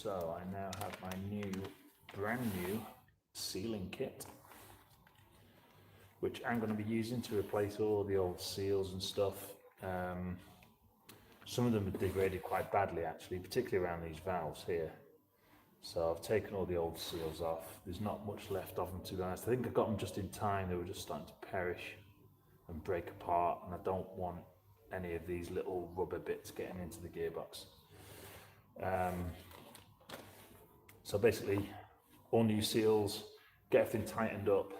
So I now have my brand new sealing kit, which I'm going to be using to replace all the old seals and stuff. Some of them have degraded quite badly actually, particularly around these valves here. So I've taken all the old seals off. There's not much left of them, to be honest. I think I got them just in time. They were just starting to perish and break apart, and I don't want any of these little rubber bits getting into the gearbox. So basically, all new seals, get everything tightened up,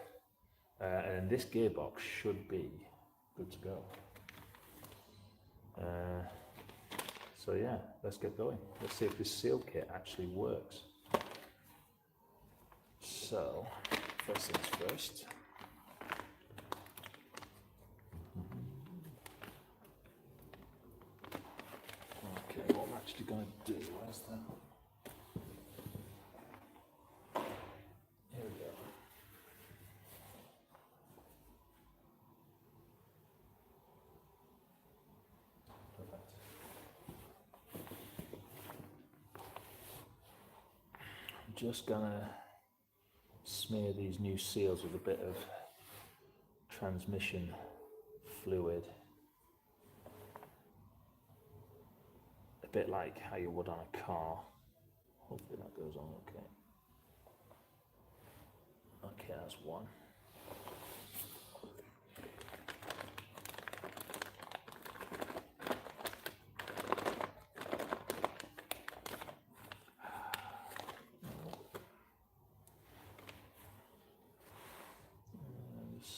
and this gearbox should be good to go. So yeah, let's get going. Let's see if this seal kit actually works. So, first things first. Okay, what I'm actually going to do, where's that? Here we go. Perfect. I'm just going to smear these new seals with a bit of transmission fluid, a bit like how you would on a car. Hopefully that goes on okay. Okay, that's one.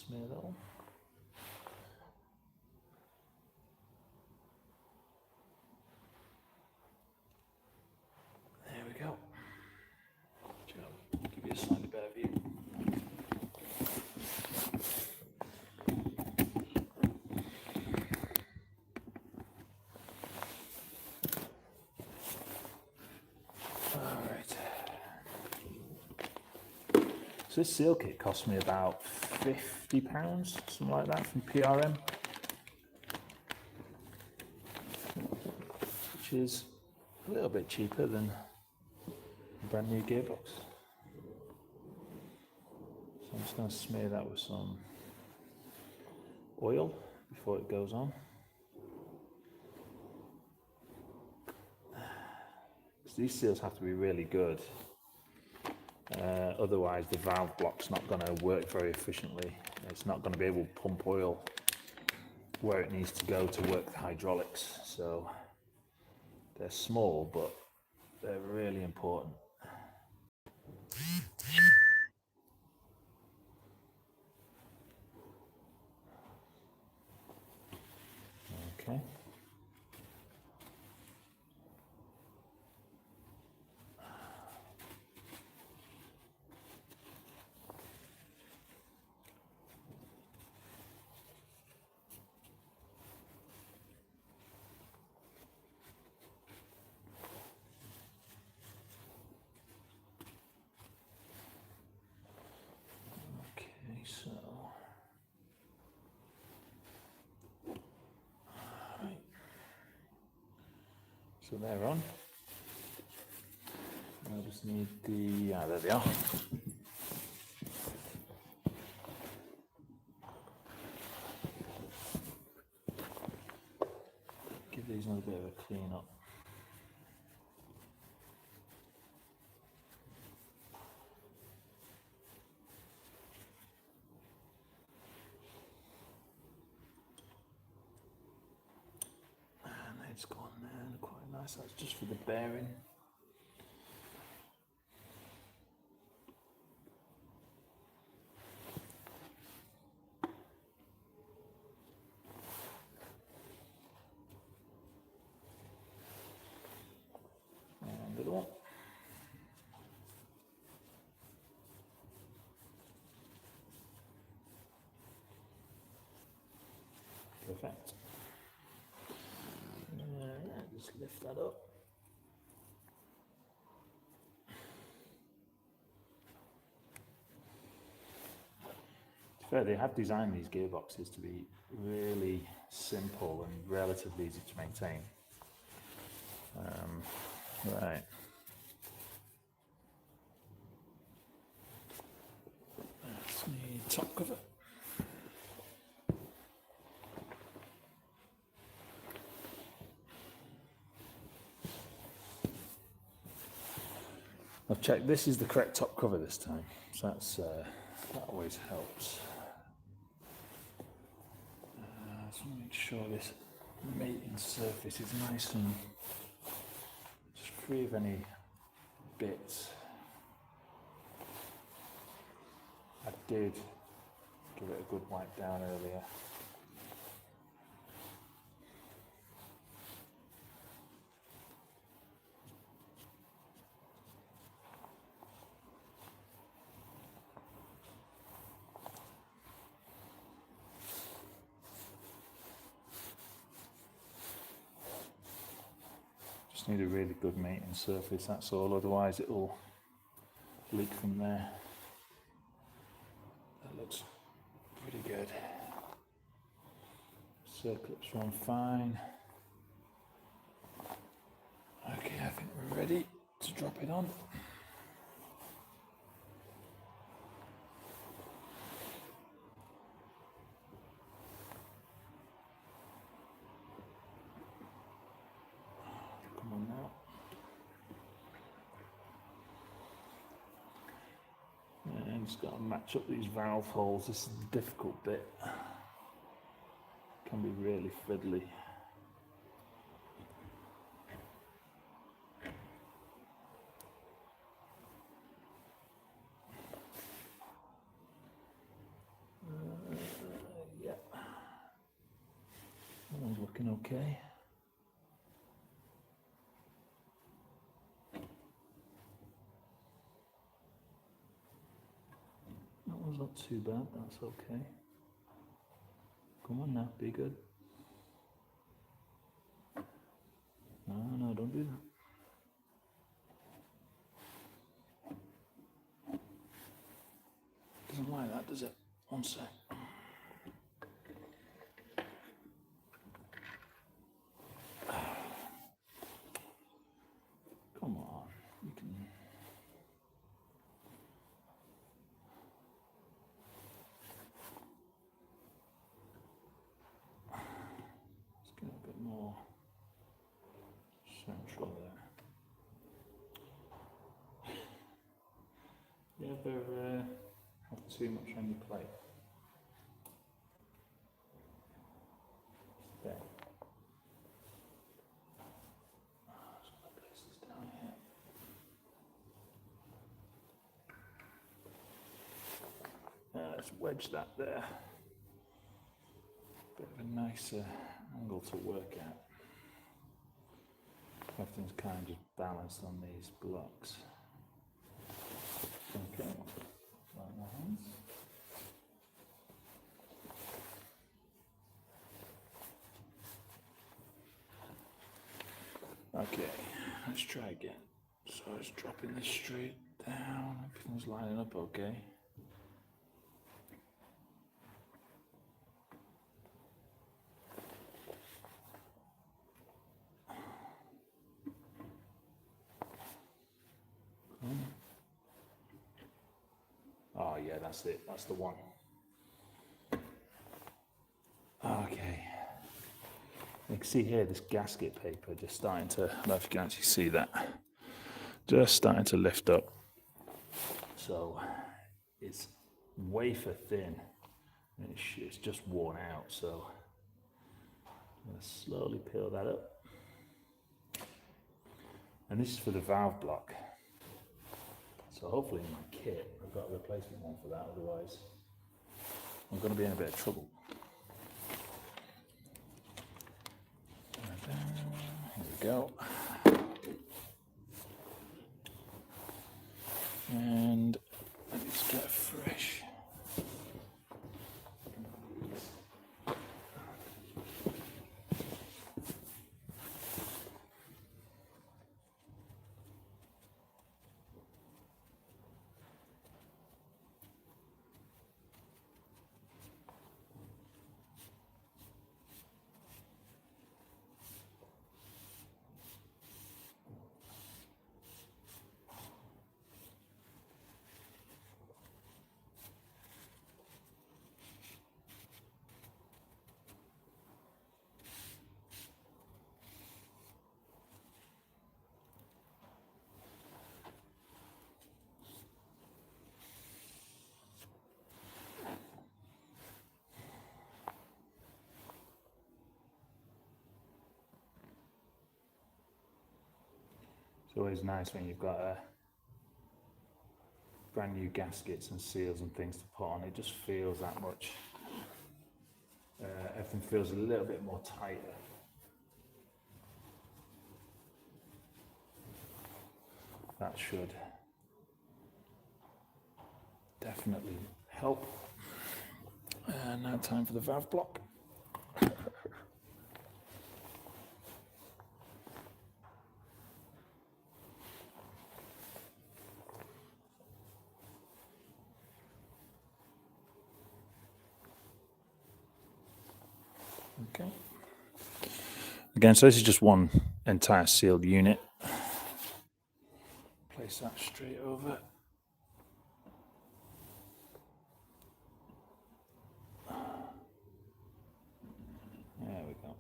Smear that one. There we go. Give you a slightly better view. Alright. So this seal kit cost me about £50, something like that, from PRM, which is a little bit cheaper than a brand new gearbox. So I'm just going to smear that with some oil before it goes on. Because these seals have to be really good. Otherwise the valve block's not going to work very efficiently. It's not going to be able to pump oil where it needs to go to work the hydraulics. So they're small, but they're really important. Okay. So, alright. So they're on. I just need the, there they are. Give these a little bit of a clean up. It's gone there, quite nice. That's just for the bearing. And the other one. Perfect. Just lift that up. To be fair, they have designed these gearboxes to be really simple and relatively easy to maintain. Right. top cover. I've checked this is the correct top cover this time, so that always helps. Just want to make sure this mating surface is nice and just free of any bits. I did give it a good wipe down earlier. Just need a really good mating surface, that's all, otherwise it will leak from there. That looks pretty good. Circlips run fine. Okay, I think we're ready to drop it on. Come on now. And just got to match up these valve holes. This is the difficult bit. Can be really fiddly. Yeah. That one's looking okay. That one's not too bad, that's okay. Come on now, be good. No, don't do that. Doesn't like that, does it? One sec. Come on, you can. Let's get a bit more central there. You ever have too much on your plate? There. Some other places down here. Let's wedge that there. Bit of a nicer angle to work at. Everything's kind of balanced on these blocks. Okay, like my hands. Okay, let's try again. So it's dropping this straight down, everything's lining up okay. Oh yeah, that's it, that's the one. Okay. You can see here this gasket paper just starting to, I don't know if you can actually see that, just starting to lift up. So it's wafer thin and it's just worn out. So I'm going to slowly peel that up. And this is for the valve block. So hopefully in my kit, I've got a replacement one for that, otherwise I'm going to be in a bit of trouble. Here we go. And let me just get a fresh. It's always nice when you've got brand new gaskets and seals and things to put on. It just feels that much. Everything feels a little bit more tighter. That should definitely help. And now time for the valve block. Okay. Again, so this is just one entire sealed unit. Place that straight over. There we go.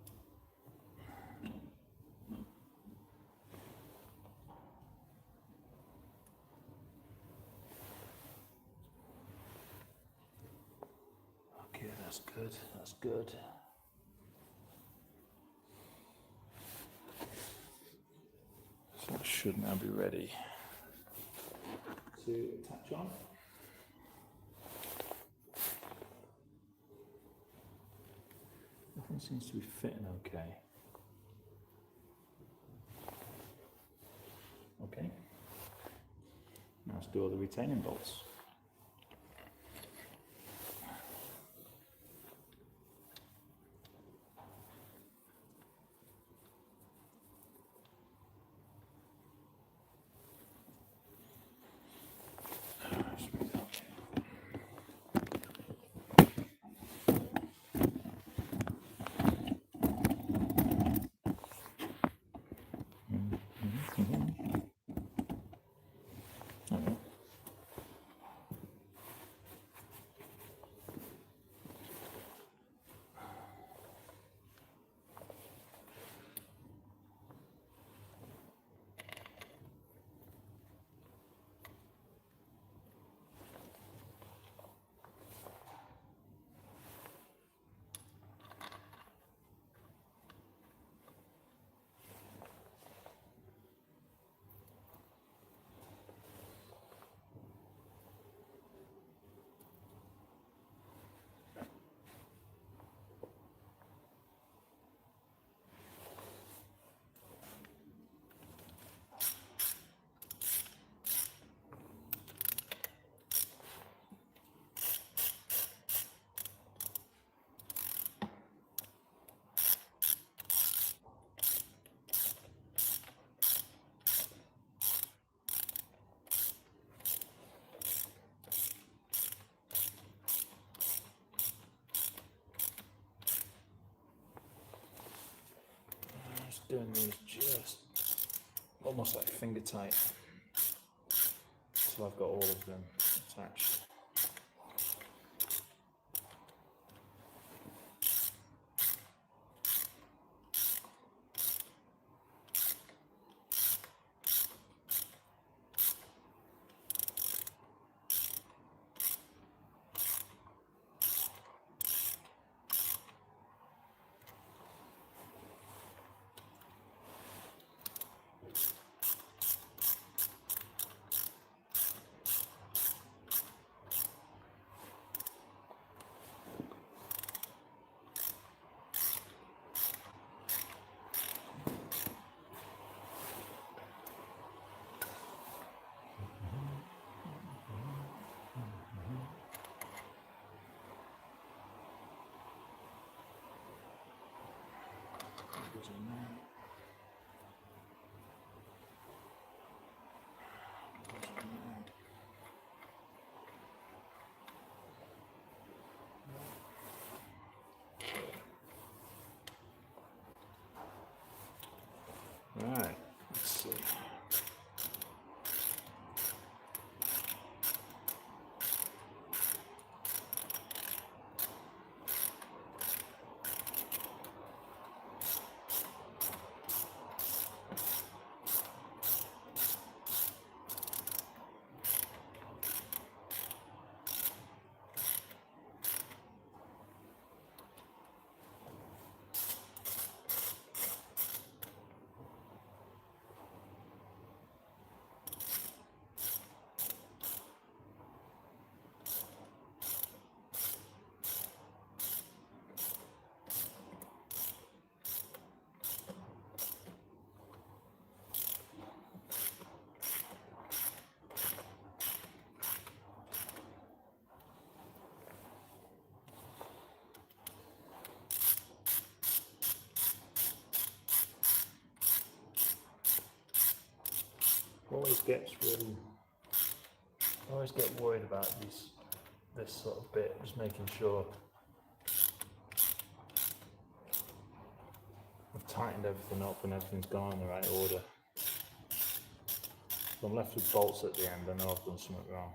Okay, that's good. That's good. So it should now be ready to attach on. Everything seems to be fitting okay. Okay. Now let's do all the retaining bolts. Doing these just almost like finger tight, so I've got all of them attached. always gets really, I always get worried about this sort of bit, just making sure I've tightened everything up and everything's gone in the right order. If I'm left with bolts at the end, I know I've done something wrong.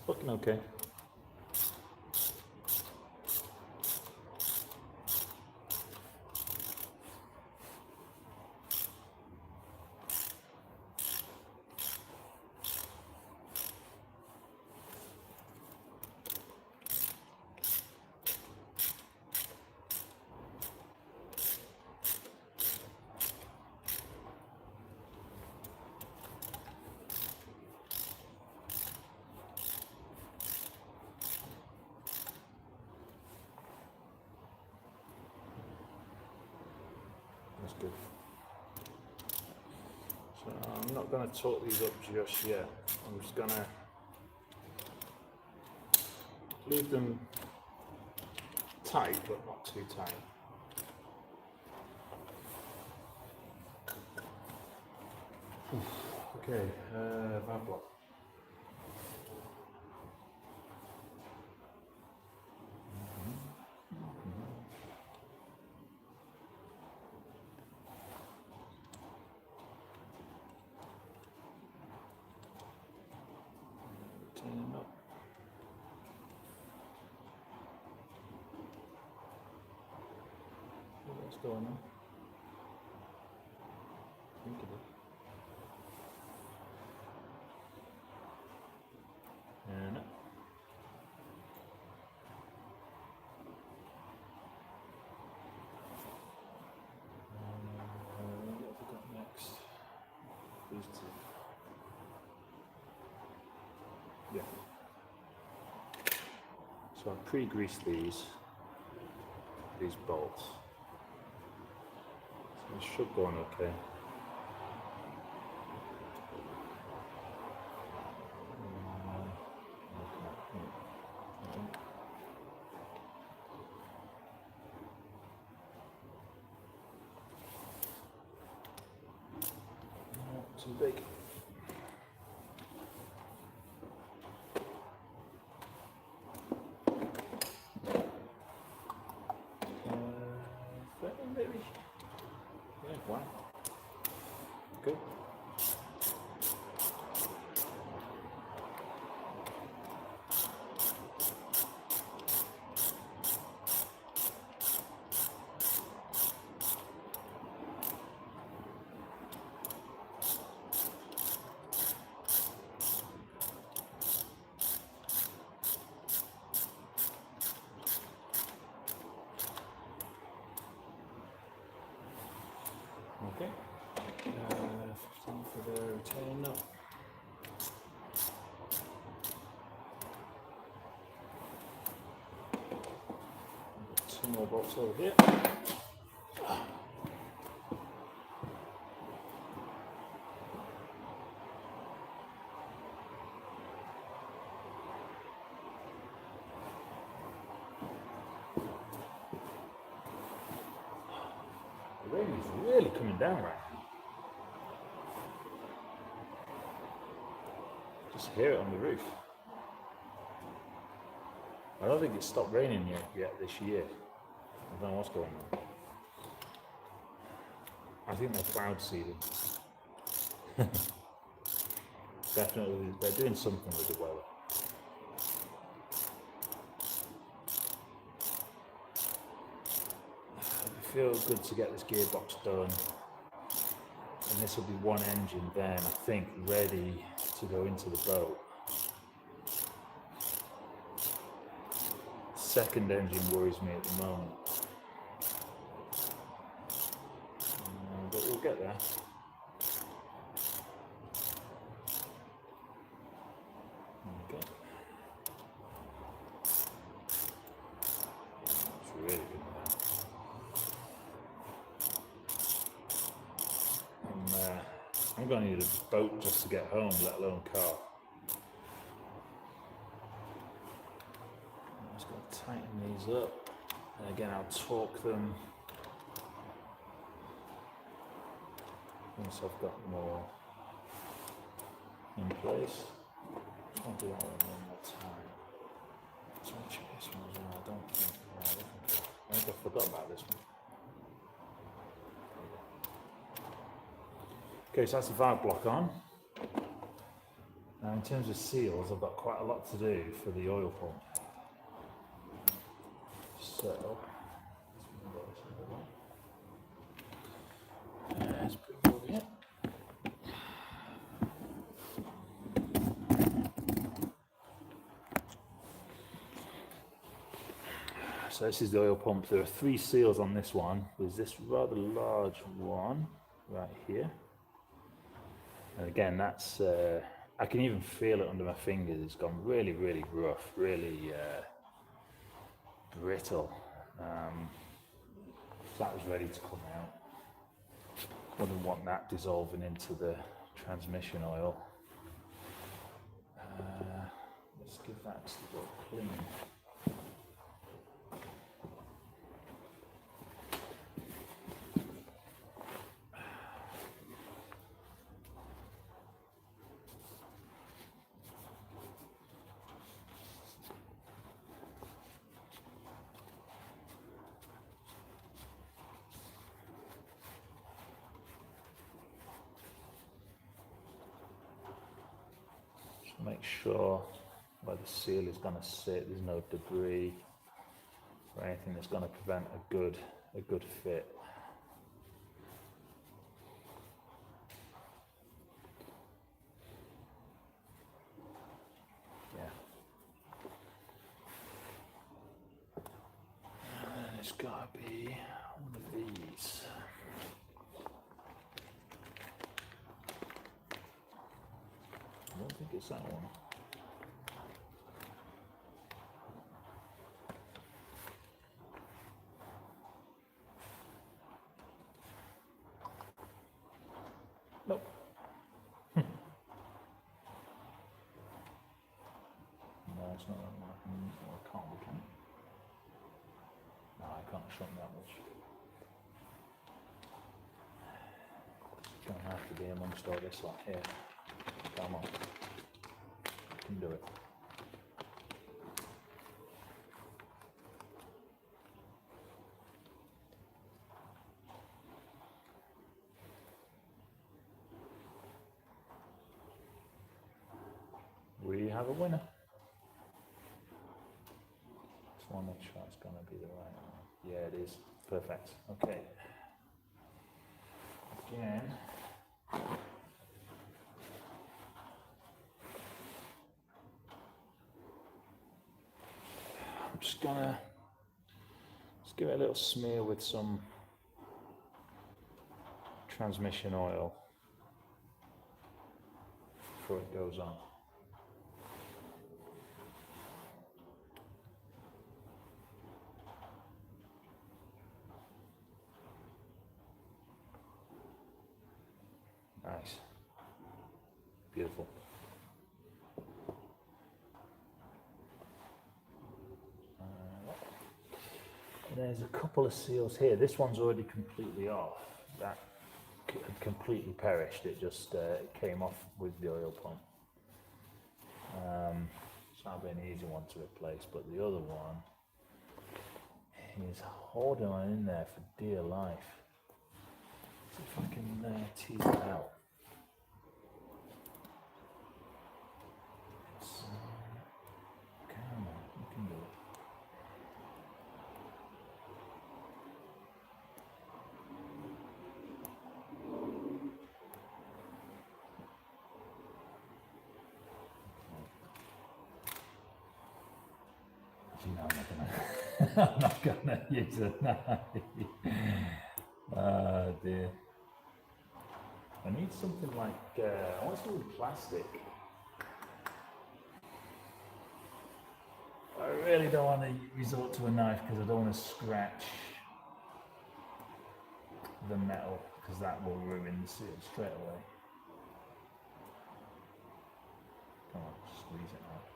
Looking okay. That's good. So I'm not going to torque these up just yet. I'm just going to leave them tight, but not too tight. Okay, valve block. Turn up. What's going on? I think it is. And up. What have we got next? These two. Yeah. So I pre-greased these bolts. So it should go on okay. Not too big. Maybe. Yeah, wow. Good. Okay. 15 for the retain nut. Two more bolts over here. The rain is really coming down right now. Just hear it on the roof. I don't think it's stopped raining yet this year. I don't know what's going on. I think they're cloud seeding. Definitely, they're doing something with the weather. I feel good to get this gearbox done. And this will be one engine then, I think, ready to go into the boat. Second engine worries me at the moment. But we'll get there. Okay. It's really good now. I'm I'm going to need a boat just to get home, let alone a car. I'm just going to tighten these up. And again, I'll torque them once I've got more in place. I'll do that one more time. So I'll check this one as well. I think I forgot about this one. Okay, so that's the valve block on. Now in terms of seals, I've got quite a lot to do for the oil pump. So, let's put it over here. So this is the oil pump. There are 3 seals on this one. There's this rather large one right here. And again, that's, I can even feel it under my fingers. It's gone really, really rough, really brittle. That was ready to come out. Wouldn't want that dissolving into the transmission oil. Let's give that just a little clean. Make sure where the seal is going to sit, there's no debris or anything that's going to prevent a good fit. Yeah. And it's got to be one of these. I don't think it's that one. Nope. No, it's not that one. I can't be, can it? No, I can't shrunk that much. It's going to have to be amongst all this lot here. Come on. You can do it. We have a winner. Just want to make sure it's going to be the right one. Yeah, it is. Perfect. Okay. Again. I'm just gonna give it a little smear with some transmission oil before it goes on. Nice. Beautiful. There's a couple of seals here. This one's already completely off. That had completely perished. It just came off with the oil pump. So that'll be an easy one to replace. But the other one is holding on in there for dear life. See if I can tease it out. Come on, you can do it. I'm not gonna use a knife. Oh dear. I need something like, I want something with plastic. I really don't want to resort to a knife because I don't want to scratch the metal because that will ruin the seal straight away. squeeze it out.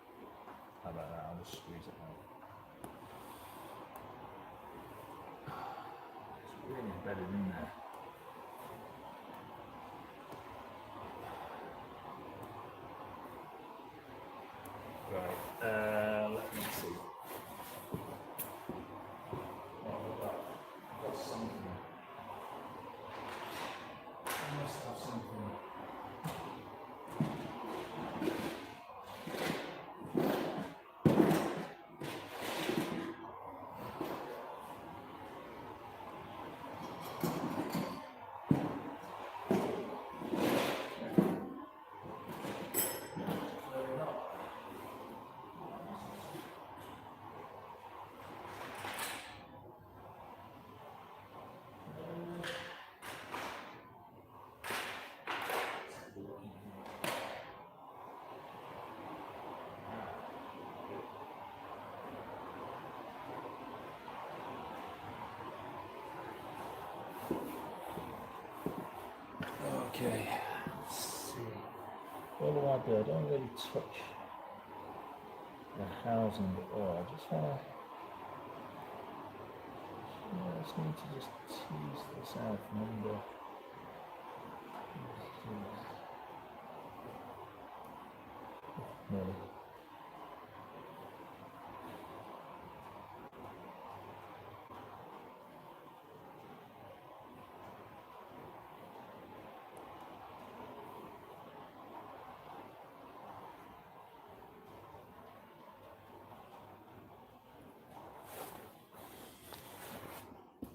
How about that? I'll just squeeze it out. It's really embedded in there. Right, let me see. Oh, that's something. I must have something. Okay, let's see. What do I do? I don't really touch the housing at all. I just want to. I just need to just tease this out from under. Nearly.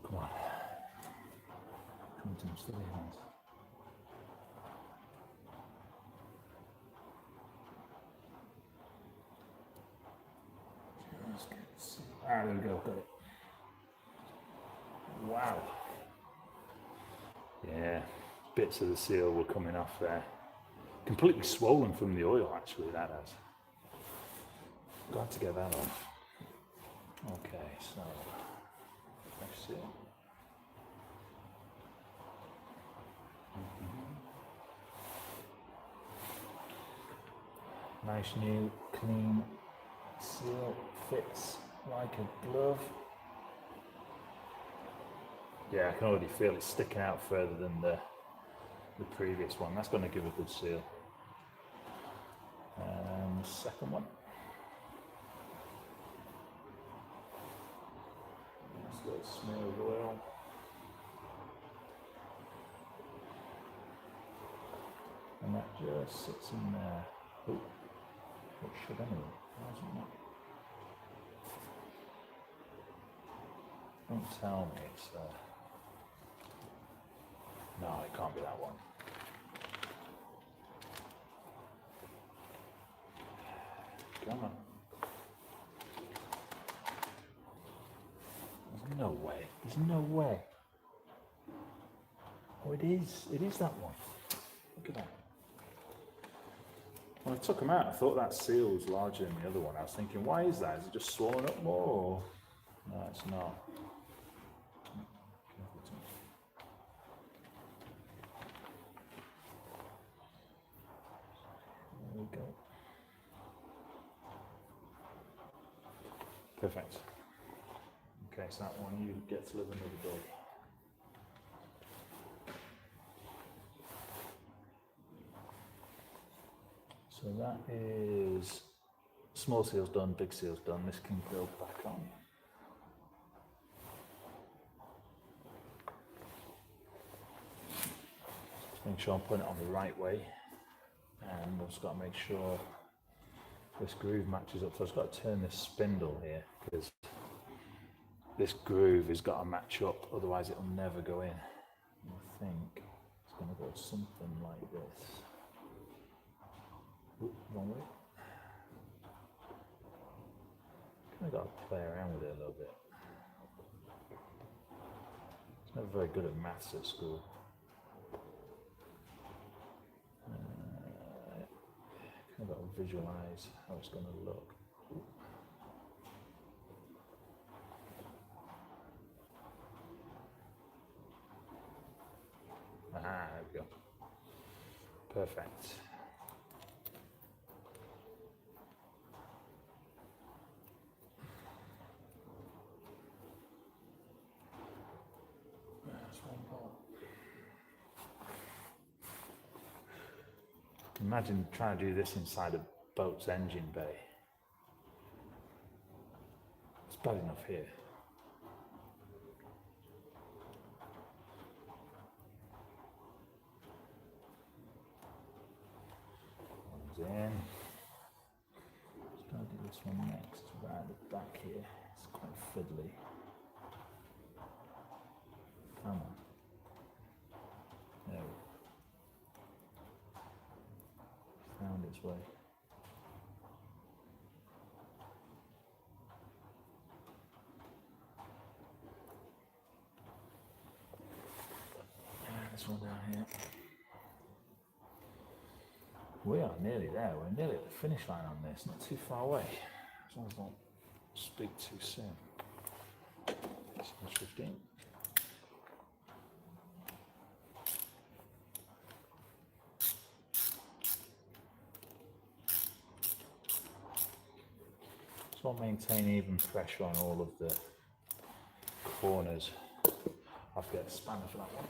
Come on. Come to steady hands. Ah, there we go, got it. Wow. Yeah, bits of the seal were coming off there. Completely swollen from the oil, actually, that has. Glad to get that off. Okay, so, fresh seal. Nice new, clean seal, fits like a glove. Yeah, I can already feel it sticking out further than the previous one. That's going to give a good seal. And the second one. Nice little smear of oil. And that just sits in there. Oh, it should anyway. Why isn't that? Don't tell me it's no, it can't be that one. Come on. There's no way. There's no way. Oh, it is. It is that one. Look at that. When I took them out, I thought that seal was larger than the other one. I was thinking, why is that? Is it just swollen up more? Or? No, it's not. There we go. Perfect. Okay, so that one you get to live another day. So that is small seals done, big seals done. This can go back on. Just make sure I'm putting it on the right way, and I've just got to make sure this groove matches up. So I've just got to turn this spindle here because this groove has got to match up, otherwise it'll never go in. I think it's going to go something like this. Ooh, wrong way. Kind of got to play around with it a little bit. It's never very good at maths at school. Kind of got to visualize how it's going to look. Ooh. Ah, there we go. Perfect. Imagine trying to do this inside a boat's engine bay. It's bad enough here. One's in. Just going to do this one next, right at the back here. It's quite fiddly. Come on. There we go. Found its way. This one down here. We are nearly there. We're nearly at the finish line on this. Not too far away. As long as I don't speak too soon. It's 15. So I'll maintain even pressure on all of the corners. I'll get a spanner for that one.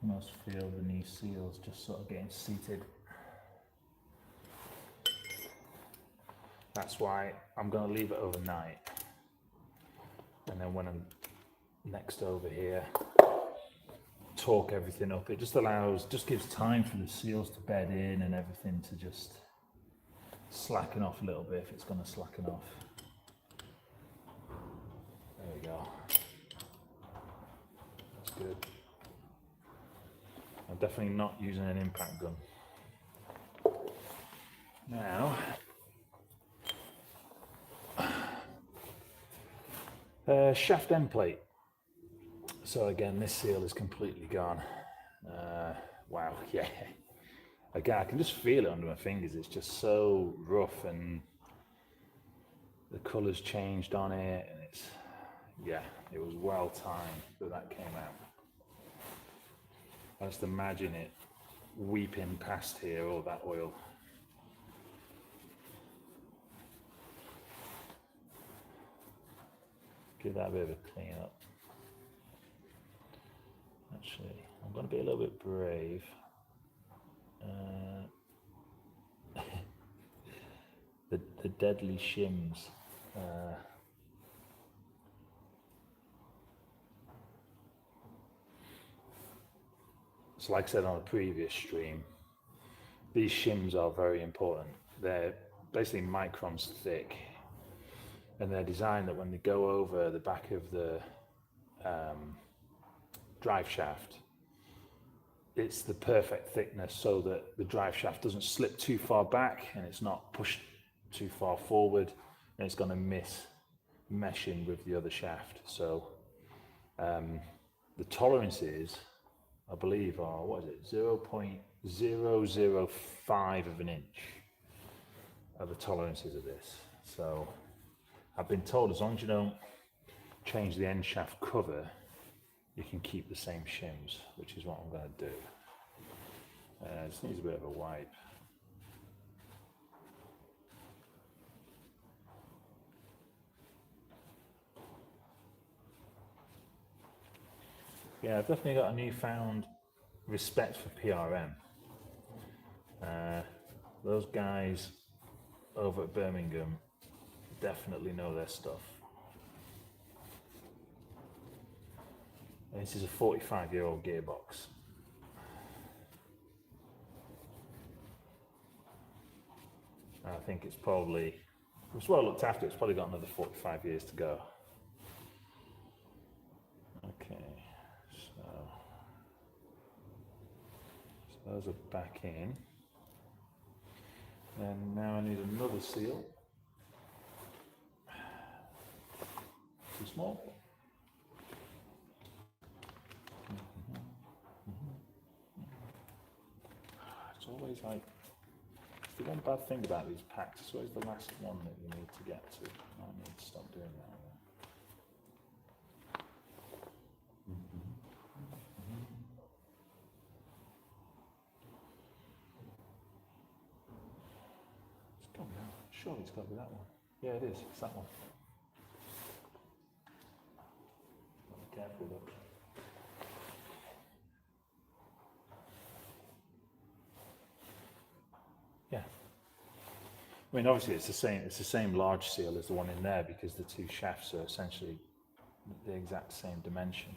You must feel the new seals just sort of getting seated. That's why I'm going to leave it overnight. And then when I'm next over here, torque everything up. It just gives time for the seals to bed in and everything to just slacken off a little bit if it's going to slacken off. There we go. That's good. I'm definitely not using an impact gun. Now, shaft end plate. So again, this seal is completely gone. Wow, yeah. Again, I can just feel it under my fingers. It's just so rough, and the colour's changed on it, and it's, yeah, it was well timed that came out. I just imagine it weeping past here, all that oil. Give that a bit of a clean up. Actually, I'm going to be a little bit brave. The deadly shims. So like I said on a previous stream, these shims are very important. They're basically microns thick, and they're designed that when they go over the back of the drive shaft, it's the perfect thickness so that the drive shaft doesn't slip too far back and it's not pushed too far forward, and it's going to miss meshing with the other shaft. So the tolerances, I believe, are, what is it, 0.005 of an inch are the tolerances of this. So I've been told as long as you don't change the end shaft cover, you can keep the same shims, which is what I'm going to do. This needs a bit of a wipe. Yeah, I've definitely got a newfound respect for PRM. Those guys over at Birmingham definitely know their stuff. And this is a 45-year-old gearbox. And I think it's well looked after, it's probably got another 45 years to go. Okay, so those are back in. And now I need another seal. Too small. It's always like, the one bad thing about these packs, it's always the last one that you need to get to. I need to stop doing that. It's got to be that one. Surely it's got to be that one. Yeah, it is. It's that one. Be careful though. Yeah. I mean, obviously it's the same large seal as the one in there because the two shafts are essentially the exact same dimension.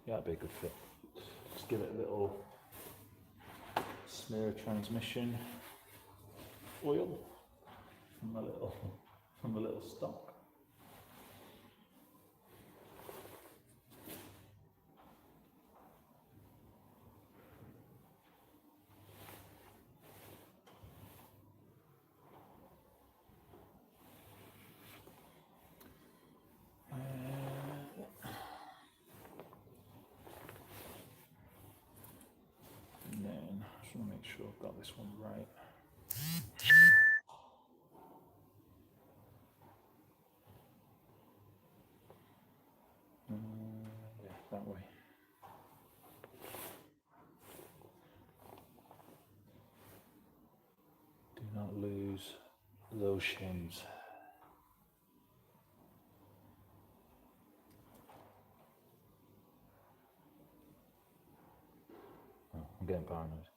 Yeah, that'd be a good fit. Just give it a little smear of transmission oil from a little stock. And then I just want to make sure I've got this one right. Yeah, that way. Do not lose those shims. Oh, I'm getting paranoid.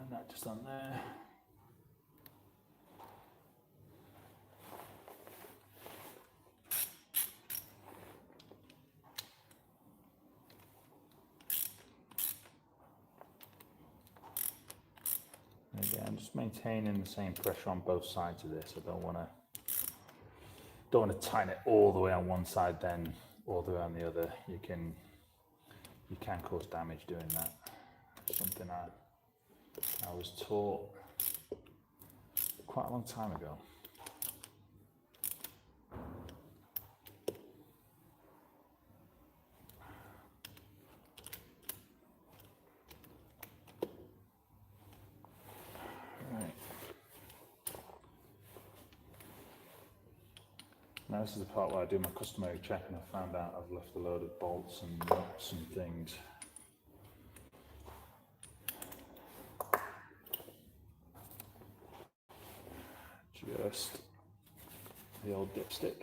That just on there. Again, I'm just maintaining the same pressure on both sides of this. I don't want to tighten it all the way on one side, then all the way on the other. You can cause damage doing that. Something I was taught quite a long time ago. Right. Now this is the part where I do my customary check and I found out I've left a load of bolts and nuts and things. Just the old dipstick.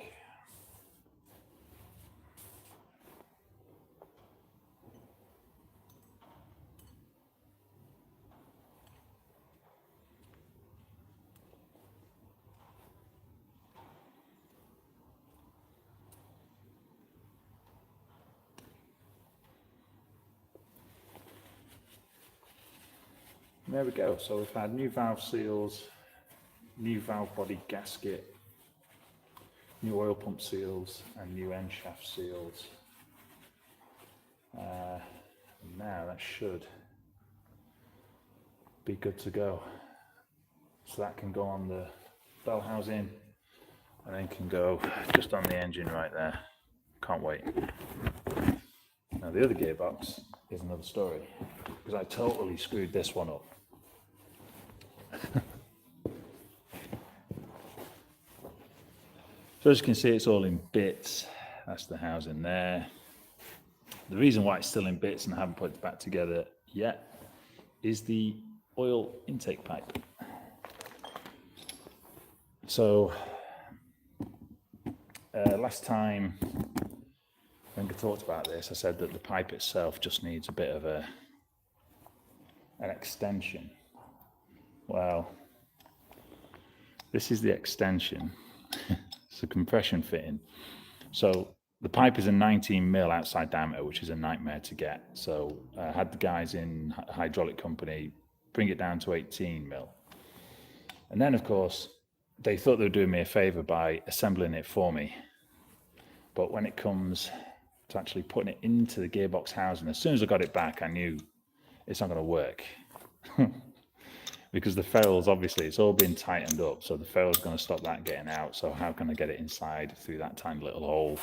And there we go. So we've had new valve seals, new valve body gasket, new oil pump seals, and new end shaft seals. Now that should be good to go. So that can go on the bell housing and then can go just on the engine right there. Can't wait. Now the other gearbox is another story because I totally screwed this one up. So as you can see, it's all in bits. That's the housing there. The reason why it's still in bits and I haven't put it back together yet is the oil intake pipe. So last time when I talked about this, I said that the pipe itself just needs a bit of an extension. Well, this is the extension. It's a compression fitting. So the pipe is a 19 mil outside diameter, which is a nightmare to get. So I had the guys in a hydraulic company bring it down to 18 mil. And then, of course, they thought they were doing me a favor by assembling it for me. But when it comes to actually putting it into the gearbox housing, as soon as I got it back, I knew it's not going to work. Because the ferrules, obviously, it's all been tightened up, so the ferrule's going to stop that getting out. So how can I get it inside through that tiny little hole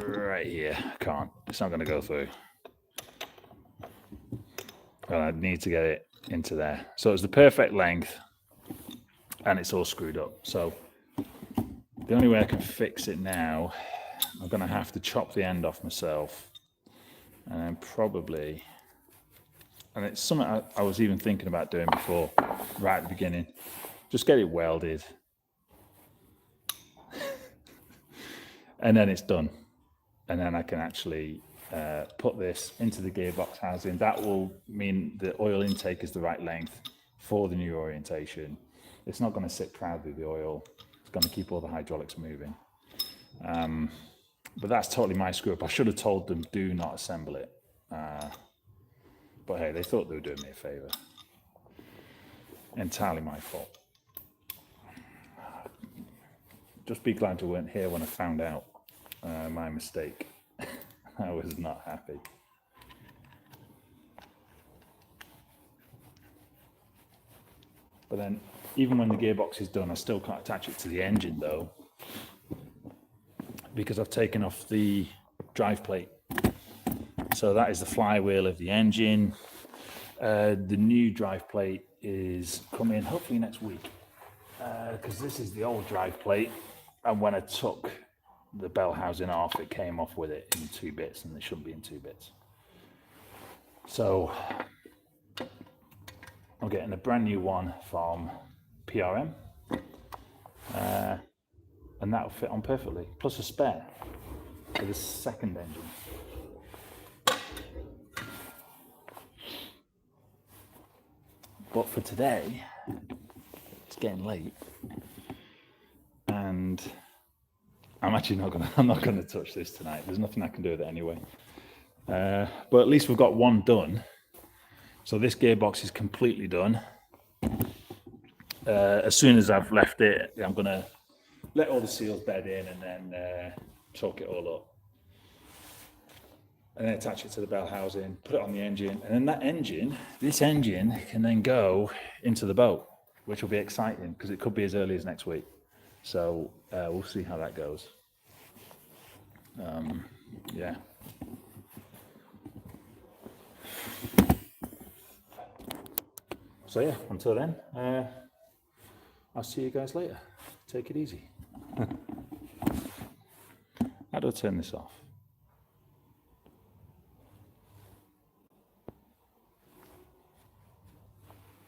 right here? I can't. It's not going to go through. Well, I need to get it into there. So it's the perfect length, and it's all screwed up. So the only way I can fix it now, I'm going to have to chop the end off myself, and then probably... And it's something I was even thinking about doing before, right at the beginning. Just get it welded. And then it's done. And then I can actually put this into the gearbox housing. That will mean the oil intake is the right length for the new orientation. It's not going to sit proudly, the oil. It's going to keep all the hydraulics moving. But that's totally my screw up. I should have told them, do not assemble it. But hey, they thought they were doing me a favor. Entirely my fault. Just be glad you weren't here when I found out my mistake. I was not happy. But then, even when the gearbox is done, I still can't attach it to the engine though, because I've taken off the drive plate. So that is the flywheel of the engine. The new drive plate is coming hopefully next week, because this is the old drive plate, and when I took the bell housing off, it came off with it in 2 bits, and it shouldn't be in 2 bits. So I'm getting a brand new one from PRM, and that'll fit on perfectly, plus a spare for the second engine. But for today, it's getting late, and I'm actually not gonna touch this tonight. There's nothing I can do with it anyway. But at least we've got one done. So this gearbox is completely done. As soon as I've left it, I'm gonna let all the seals bed in and then chalk it all up. And then attach it to the bell housing, put it on the engine, and then that engine, this engine can then go into the boat, which will be exciting because it could be as early as next week. So we'll see how that goes. Yeah. So yeah, until then, I'll see you guys later. Take it easy. How do I turn this off?